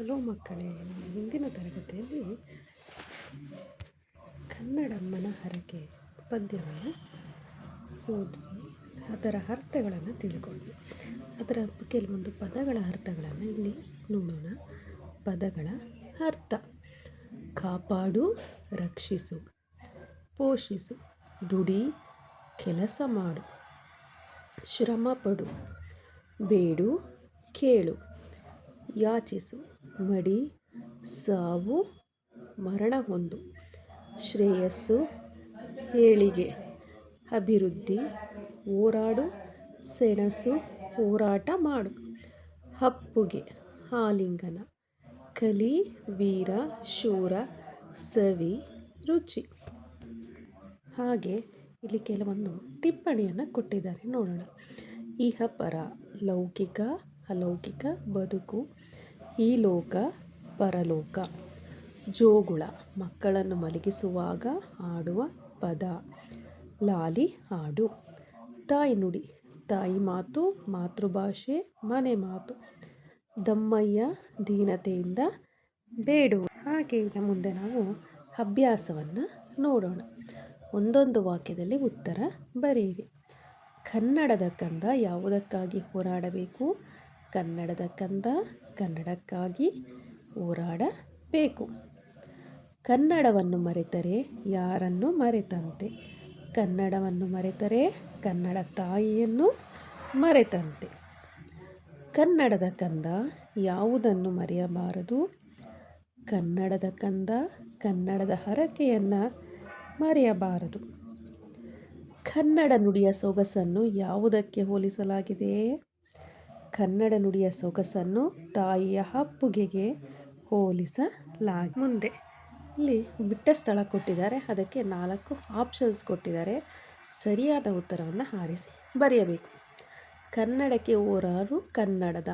Hello ಮಕ್ಕಳೇ, ಹಿಂದಿನ ತರಗತಿಯಲ್ಲಿ ಕನ್ನಡಮ್ಮನ ಹರಕೆ ಪದ್ಯವನ್ನು ಓದ್ವಿ. ಅದರ ಅರ್ಥಗಳನ್ನು ತಿಳ್ಕೊಂಡ್ವಿ. ಅದರ ಕೆಲವೊಂದು ಪದಗಳ ಅರ್ಥಗಳನ್ನು ಇಲ್ಲಿ ನೋಡೋಣ. ಪದಗಳ ಅರ್ಥ: ಕಾಪಾಡು, ರಕ್ಷಿಸು, ಪೋಷಿಸು, ದುಡಿ, ಕೆಲಸ ಮಾಡು, ಶ್ರಮಪಡು, ಬೇಡು, ಕೇಳು, ಯಾಚಿಸು, ಮಡಿ, ಸಾವು, ಮರಣ ಹೊಂದು, ಶ್ರೇಯಸ್ಸು, ಏಳಿಗೆ, ಅಭಿವೃದ್ಧಿ, ಹೋರಾಡು, ಸೆಣಸು, ಹೋರಾಟ ಮಾಡು, ಅಪ್ಪುಗೆ, ಆಲಿಂಗನ, ಕಲಿ, ವೀರ, ಶೂರ, ಸವಿ, ರುಚಿ. ಹಾಗೆ ಇಲ್ಲಿ ಕೆಲವೊಂದು ಟಿಪ್ಪಣಿಯನ್ನು ಕೊಟ್ಟಿದ್ದಾರೆ, ನೋಡೋಣ. ಇಹಪರ, ಲೌಕಿಕ, ಅಲೌಕಿಕ ಬದುಕು, ಈ ಲೋಕ, ಪರಲೋಕ. ಜೋಗುಳ, ಮಕ್ಕಳನ್ನು ಮಲಗಿಸುವಾಗ ಆಡುವ ಪದ. ಲಾಲಿ ಹಾಡು. ತಾಯ್ನುಡಿ, ತಾಯಿ ಮಾತು, ಮಾತೃಭಾಷೆ, ಮನೆ ಮಾತು. ದಮ್ಮಯ್ಯ, ದೀನತೆಯಿಂದ ಬೇಡು. ಹಾಗೆ ಈಗ ಮುಂದೆ ನಾವು ಅಭ್ಯಾಸವನ್ನು ನೋಡೋಣ. ಒಂದೊಂದು ವಾಕ್ಯದಲ್ಲಿ ಉತ್ತರ ಬರೆಯಿರಿ. ಕನ್ನಡದ ಕಂದ ಯಾವುದಕ್ಕಾಗಿ ಹೋರಾಡಬೇಕು? ಕನ್ನಡದ ಕಂದ ಕನ್ನಡಕ್ಕಾಗಿ ಹೋರಾಡಬೇಕು. ಕನ್ನಡವನ್ನು ಮರೆತರೆ ಯಾರನ್ನು ಮರೆತಂತೆ? ಕನ್ನಡವನ್ನು ಮರೆತರೆ ಕನ್ನಡ ತಾಯಿಯನ್ನು ಮರೆತಂತೆ. ಕನ್ನಡದ ಕಂದ ಯಾವುದನ್ನು ಮರೆಯಬಾರದು? ಕನ್ನಡದ ಕಂದ ಕನ್ನಡದ ಹರಕೆಯನ್ನು ಮರೆಯಬಾರದು. ಕನ್ನಡ ನುಡಿಯ ಸೊಗಸನ್ನು ಯಾವುದಕ್ಕೆ ಹೋಲಿಸಲಾಗಿದೆ? ಕನ್ನಡ ನುಡಿಯ ಸೊಗಸನ್ನು ತಾಯಿಯ ಅಪ್ಪುಗೆಗೆ ಹೋಲಿಸಲಾಗಿದೆ. ಮುಂದೆ ಇಲ್ಲಿ ಬಿಟ್ಟ ಸ್ಥಳ ಕೊಟ್ಟಿದ್ದಾರೆ, ಅದಕ್ಕೆ 4 ಆಪ್ಷನ್ಸ್ ಕೊಟ್ಟಿದ್ದಾರೆ. ಸರಿಯಾದ ಉತ್ತರವನ್ನು ಆರಿಸಿ ಬರೆಯಬೇಕು. ಕನ್ನಡಕ್ಕೆ ಹೋರಾಡು ಕನ್ನಡದ.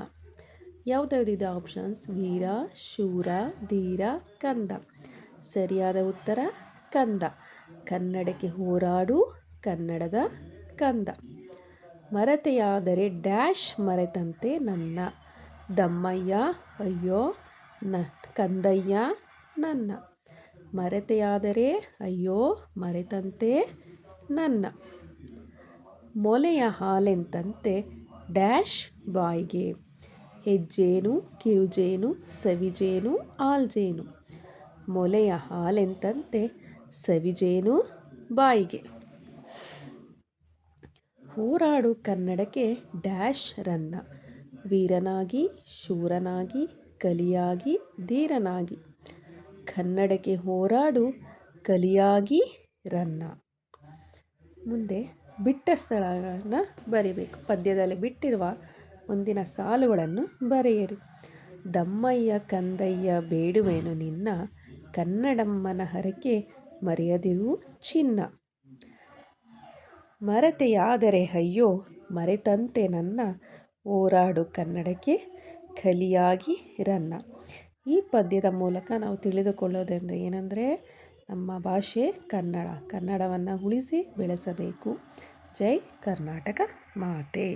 ಯಾವುದ್ಯಾವುದಿದೆ ಆಪ್ಷನ್ಸ್? ವೀರ, ಶೂರ, ಧೀರ, ಕಂದ. ಸರಿಯಾದ ಉತ್ತರ ಕಂದ. ಕನ್ನಡಕ್ಕೆ ಹೋರಾಡು ಕನ್ನಡದ ಕಂದ. ಮರೆತೆಯಾದರೆ ಡ್ಯಾಶ್ ಮರೆತಂತೆ ನನ್ನ. ದಮ್ಮಯ್ಯ, ಅಯ್ಯೋ, ಕಂದಯ್ಯ, ನನ್ನ. ಮರೆತೆಯಾದರೆ ಅಯ್ಯೋ ಮರೆತಂತೆ ನನ್ನ. ಮೊಲೆಯ ಹಾಲೆಂತಂತೆ ಡ್ಯಾಶ್ ಬಾಯಿಗೆ. ಹೆಜ್ಜೇನು, ಕಿರುಜೇನು, ಸವಿಜೇನು, ಆಲ್ಜೇನು. ಮೊಲೆಯ ಹಾಲೆಂತಂತೆ ಸವಿಜೇನು ಬಾಯಿಗೆ. ಹೋರಾಡು ಕನ್ನಡಕ್ಕೆ ಡ್ಯಾಶ್ ರನ್ನ. ವೀರನಾಗಿ, ಶೂರನಾಗಿ, ಕಲಿಯಾಗಿ, ಧೀರನಾಗಿ. ಕನ್ನಡಕ್ಕೆ ಹೋರಾಡು ಕಲಿಯಾಗಿ ರನ್ನ. ಮುಂದೆ ಬಿಟ್ಟ ಸ್ಥಳಗಳನ್ನು ಬರೀಬೇಕು. ಪದ್ಯದಲ್ಲಿ ಬಿಟ್ಟಿರುವ ಮುಂದಿನ ಸಾಲುಗಳನ್ನು ಬರೆಯಿರಿ. ದಮ್ಮಯ್ಯ ಕಂದಯ್ಯ ಬೇಡುವೆನು ನಿನ್ನ, ಕನ್ನಡಮ್ಮನ ಹರಕೆ ಮರೆಯದಿರು ಚಿನ್ನ. ಮರೆತೆಯಾದರೆ ಅಯ್ಯೋ ಮರೆತಂತೆ ನನ್ನ, ಹೋರಾಡು ಕನ್ನಡಕ್ಕೆ ಕಲಿಯಾಗಿ ರನ್ನ. ಈ ಪದ್ಯದ ಮೂಲಕ ನಾವು ತಿಳಿದುಕೊಳ್ಳೋದೆಂದರೆ ಏನಂದರೆ, ನಮ್ಮ ಭಾಷೆ ಕನ್ನಡವನ್ನು ಉಳಿಸಿ ಬೆಳೆಸಬೇಕು. ಜೈ ಕರ್ನಾಟಕ ಮಾತೆ.